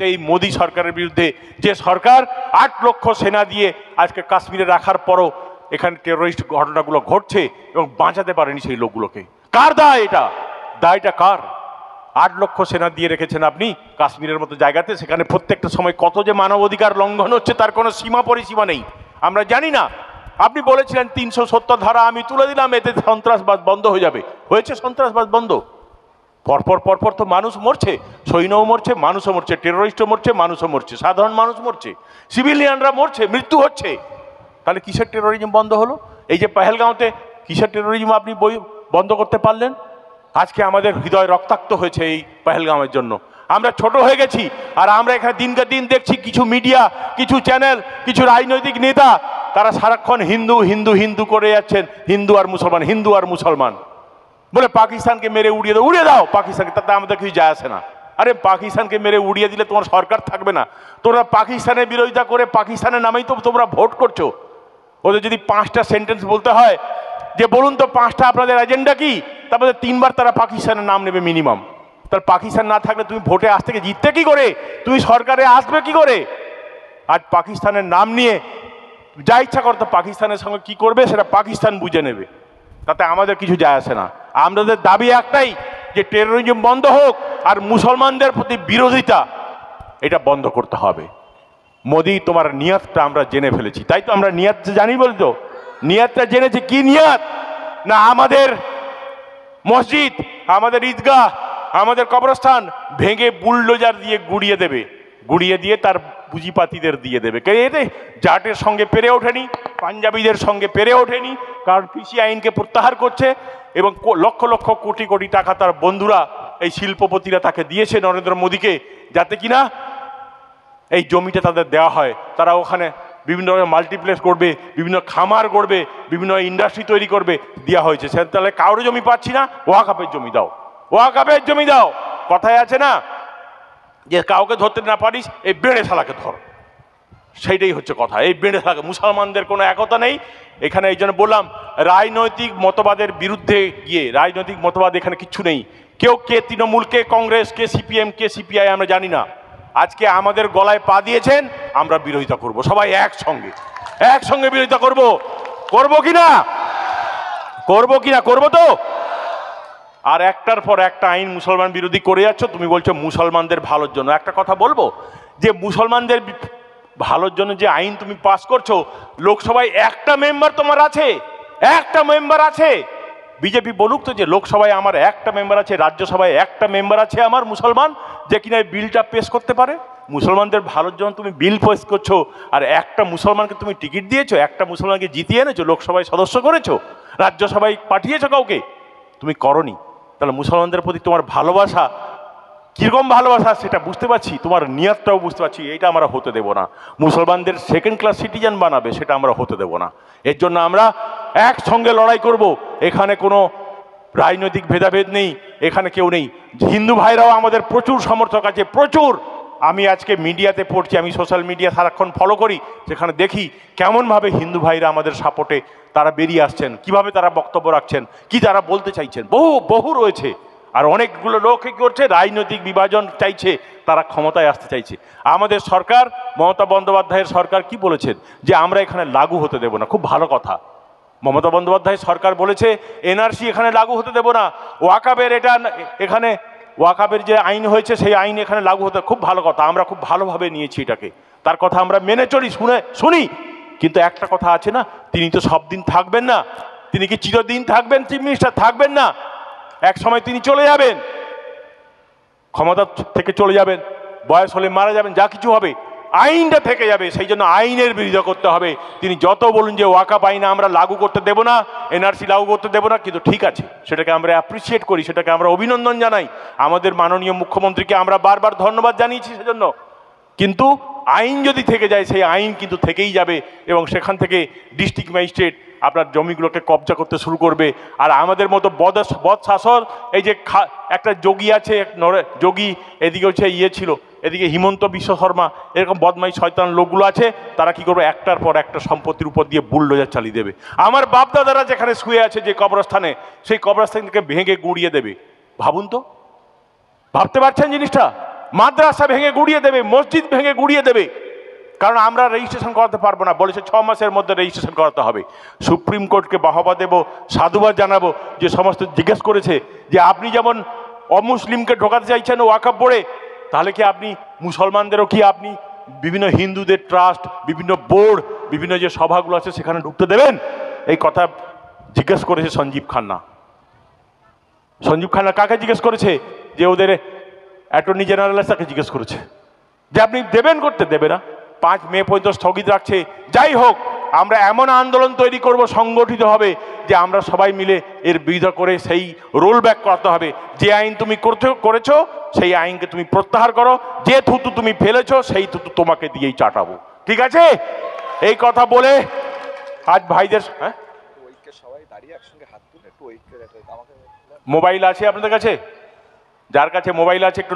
এই মোদী সরকারের বিরুদ্ধে, যে সরকার 8 লক্ষ সেনা দিয়ে আজকে কাশ্মীরে রাখার পরও এখানে টেরোরিস্ট ঘটনাগুলো ঘটছে এবং বাঁচাতে পারেনি সেই লোকগুলোকে। কার দায় এটা? দায়টা কার? 8 লক্ষ সেনা দিয়ে রেখেছেন আপনি কাশ্মীরের মতো জায়গাতে, সেখানে প্রত্যেকটা সময় কত যে মানবাধিকার লঙ্ঘন হচ্ছে তার কোনো সীমা পরিসীমা নেই। আমরা জানি না। আপনি বলেছিলেন 370 ধারা আমি তুলে দিলাম, এতে সন্ত্রাসবাদ বন্ধ হয়ে যাবে। হয়েছে সন্ত্রাসবাদ বন্ধ? পরপর তো মানুষ মরছে, সৈন্যও মরছে, মানুষও মরছে, টেরোরিস্টও মরছে, মানুষও মরছে, সাধারণ মানুষ মরছে, সিভিলিয়ানরা মরছে, মৃত্যু হচ্ছে। তাহলে কিসের টেরোরিজম বন্ধ হলো? এই যে পেহেলগাঁওতে কিসের টেরোরিজম আপনি বন্ধ করতে পারলেন? আজকে আমাদের হৃদয় রক্তাক্ত হয়েছে এই পেহেলগাঁওয়ের জন্য। আমরা ছোট হয়ে গেছি, আর আমরা এখানে দিনকে দিন দেখছি কিছু মিডিয়া, কিছু চ্যানেল, কিছু রাজনৈতিক নেতা তারা সারাক্ষণ হিন্দু হিন্দু হিন্দু করে যাচ্ছেন, হিন্দু আর মুসলমান, হিন্দু আর মুসলমান বলে পাকিস্তানকে মেরে উড়িয়ে দাও, উড়িয়ে দাও পাকিস্তানকে, তাতে আমাদের কিছু যায় আসে না। আরে পাকিস্তানকে মেরে উড়িয়ে দিলে তোমার সরকার থাকবে না। তোমরা পাকিস্তানের বিরোধিতা করে পাকিস্তানের নামেই তো তোমরা ভোট করছো। ওদের যদি 5টা সেন্টেন্স বলতে হয় যে বলুন তো 5টা আপনাদের এজেন্ডা কি, তারপরে 3বার তারা পাকিস্তানের নাম নেবে মিনিমাম। তার পাকিস্তান না থাকলে তুমি ভোটে আজ থেকে জিততে কি করে, তুমি সরকারে আসবে কি করে? আজ পাকিস্তানের নাম নিয়ে যা ইচ্ছা করতো পাকিস্তানের সঙ্গে কি করবে সেটা পাকিস্তান বুঝে নেবে, তাতে আমাদের কিছু যায় আসে না। আমাদের দাবি একটাই যে টেরোরিজম বন্ধ হোক, আর মুসলমানদের প্রতি বিরোধিতা এটা বন্ধ করতে হবে। মোদি, তোমার নিয়তটা আমরা জেনে ফেলেছি, তাই তো আমরা নিয়ত জানি বলি তো, নিয়তটা জেনেছি। কি নিয়ত? না আমাদের মসজিদ, আমাদের ঈদগাহ, আমাদের কবরস্থান ভেঙে বুলডোজার দিয়ে গুড়িয়ে দেবে, গুড়িয়ে দিয়ে তার পুঁজিপাতিদের দিয়ে দেবে। এতে জাটের সঙ্গে পেরে ওঠেনি, পাঞ্জাবিদের সঙ্গে পেরে ওঠেনি, কারণ কৃষি আইনকে প্রত্যাহার করছে এবং লক্ষ লক্ষ কোটি কোটি টাকা তার বন্ধুরা এই শিল্পপতিরা তাকে দিয়েছে নরেন্দ্র মোদীকে, যাতে কিনা এই জমিটা তাদের দেওয়া হয়। তারা ওখানে বিভিন্ন রকম মাল্টিপ্লেক্স করবে, বিভিন্ন খামার করবে, বিভিন্ন ইন্ডাস্ট্রি তৈরি করবে, দেওয়া হয়েছে। সে তাহলে কারোর জমি পাচ্ছি না, ওয়াকাফের জমি দাও, ওয়াকাফের জমি দাও। কথায় আছে না যে কাউকে ধরতে না পারিস এই বেড়ে শালাকে ধর, সেইটাই হচ্ছে কথা। এই বেড়ে শালাকে, মুসলমানদের কোনো একতা নেই এখানে। এই জন্য বললাম রাজনৈতিক মতবাদের বিরুদ্ধে গিয়ে, রাজনৈতিক মতবাদ এখানে কিচ্ছু নেই। কেউ কে তৃণমূল, কে কংগ্রেস, কে সিপিএম, কে সিপিআই আমরা জানি না। আজকে আমাদের গলায় পা দিয়েছেন, আমরা বিরোধিতা করব, সবাই একসঙ্গে বিরোধিতা করব। করব কিনা? করব কিনা? করব তো। আর একটার পর একটা আইন মুসলমান বিরোধী করে যাচ্ছ, তুমি বলছো মুসলমানদের ভালোর জন্য। একটা কথা বলবো, যে মুসলমানদের ভালোর জন্য যে আইন তুমি পাস করছো, লোকসভায় একটা মেম্বার তোমার আছে, একটা মেম্বার আছে। বিজেপি বলুক তো যে লোকসভায় আমার একটা মেম্বার আছে, রাজ্যসভায় একটা মেম্বার আছে আমার মুসলমান, যে কিনা বিলটা পেশ করতে পারে। মুসলমানদের ভালোর জন্য তুমি বিল পেশ করছো, আর একটা মুসলমানকে তুমি টিকিট দিয়েছো, একটা মুসলমানকে জিতিয়ে এনেছো, লোকসভায় সদস্য করেছো, রাজ্যসভায় পাঠিয়েছো কাউকে, তুমি করনি। তাহলে মুসলমানদের প্রতি তোমার ভালোবাসা কিরকম ভালোবাসা সেটা বুঝতে পারছি, তোমার নিয়তটাও বুঝতে পারছি। এইটা আমরা হতে দেব না। মুসলমানদের সেকেন্ড ক্লাস সিটিজেন বানাবে, সেটা আমরা হতে দেব না। এর জন্য আমরা একসঙ্গে লড়াই করব। এখানে কোনো রাজনৈতিক ভেদাভেদ নেই, এখানে কেউ নেই। হিন্দু ভাইরাও আমাদের প্রচুর সমর্থক আছে, প্রচুর। আমি আজকে মিডিয়াতে পড়ছি, আমি সোশ্যাল মিডিয়া সারাক্ষণ ফলো করি, সেখানে দেখি কেমনভাবে হিন্দু ভাইরা আমাদের সাপোর্টে তারা বেরিয়ে আসছেন, কিভাবে তারা বক্তব্য রাখছেন, কি তারা বলতে চাইছেন। বহু রয়েছে। আর অনেকগুলো লোক কি করছে, রাজনৈতিক বিভাজন চাইছে, তারা ক্ষমতায় আসতে চাইছে। আমাদের সরকার, মমতা বন্দ্যোপাধ্যায়ের সরকার কি বলেছেন, যে আমরা এখানে লাগু হতে দেব না। খুব ভালো কথা। মমতা বন্দ্যোপাধ্যায় সরকার বলেছে এনআরসি এখানে লাগু হতে দেব না, ওয়াকাবের এটা এখানে ওয়াকাবের যে আইন হয়েছে সেই আইন এখানে লাগু হতে, খুব ভালো কথা। আমরা খুব ভালোভাবে নিয়েছি এটাকে, তার কথা আমরা মেনে চলি, শুনি। কিন্তু একটা কথা আছে না, তিনি তো সব দিন থাকবেন না। তিনি কি চিরদিন থাকবেন? চিফ মিনিস্টার থাকবেন না। এক সময় তিনি চলে যাবেন, ক্ষমতা থেকে চলে যাবেন, বয়স হলে মারা যাবেন, যা কিছু হবে, আইনটা থেকে যাবে। সেই জন্য আইনের বিরোধিতা করতে হবে। তিনি যত বলুন যে ওয়াকাফ আইন আমরা লাগু করতে দেব না, এনআরসি লাগু করতে দেব না, কিন্তু ঠিক আছে, সেটাকে আমরা অ্যাপ্রিসিয়েট করি, সেটাকে আমরা অভিনন্দন জানাই। আমাদের মাননীয় মুখ্যমন্ত্রীকে আমরা বারবার ধন্যবাদ জানিয়েছি সেজন্য। কিন্তু আইন যদি থেকে যায়, সেই আইন কিন্তু থেকেই যাবে, এবং সেখান থেকে ডিস্ট্রিক্ট ম্যাজিস্ট্রেট আপনার জমিগুলোকে কবজা করতে শুরু করবে। আর আমাদের মতো বদ শাসক, এই যে একটা যোগী আছে, যোগী, এদিকে হচ্ছে ছিল, এদিকে হিমন্ত বিশ্ব শর্মা, এরকম বদমাই শয়তান লোকগুলো আছে, তারা কি করবে, একটার পর একটা সম্পত্তির উপর দিয়ে বুলডোজার চালিয়ে দেবে। আমার বাপদাদারা যেখানে শুয়ে আছে যে কবরস্থানে, সেই কবরস্থানকে ভেঙে গুড়িয়ে দেবে। ভাবুন তো, ভাবতে পারছেন জিনিসটা? মাদ্রাসা ভেঙে গুড়িয়ে দেবে, মসজিদ ভেঙে গুড়িয়ে দেবে, কারণ আমরা রেজিস্ট্রেশন করাতে পারবো না, বলেছে 6 মাসের মধ্যে রেজিস্ট্রেশন করাতে হবে। সুপ্রিম কোর্টকে বাহবা দেব, সাধুবাদ জানাবো যে সমস্ত জিজ্ঞেস করেছে যে আপনি যেমন অমুসলিমকে ঢোকাতে চাইছেন ওয়াকফ বোর্ডে, তাহলে কি আপনি মুসলমানদেরও কি আপনি বিভিন্ন হিন্দুদের ট্রাস্ট, বিভিন্ন বোর্ড, বিভিন্ন যে সভাগুলো আছে সেখানে ঢুকতে দেবেন? এই কথা জিজ্ঞেস করেছে সঞ্জীব খান্না। সঞ্জীব খান্না কাকে জিজ্ঞেস করেছে? যে ওদের অ্যাটর্নি জেনারেল তাকে জিজ্ঞেস করেছে যে আপনি দেবেন, করতে দেবে না, 5 মে পর্যন্ত স্থগিত রাখছে। যাই হোক, আমরা এমন আন্দোলন তৈরি করব সংগঠিত হবে যে আমরা সবাই মিলে এর বিরোধিতা করে সেই রোল ব্যাক করাতে হবে। যে আইন তুমি করেছো সেই আইনকে তুমি প্রত্যাহার করো, যে থুতু তুমি ফেলেছো সেই থুতু তোমাকে দিয়েই চাটাবো, ঠিক আছে? এই কথা বলে আজ ভাইদের মোবাইল আছে আপনাদের কাছে? যার কাছে মোবাইল আছে একটু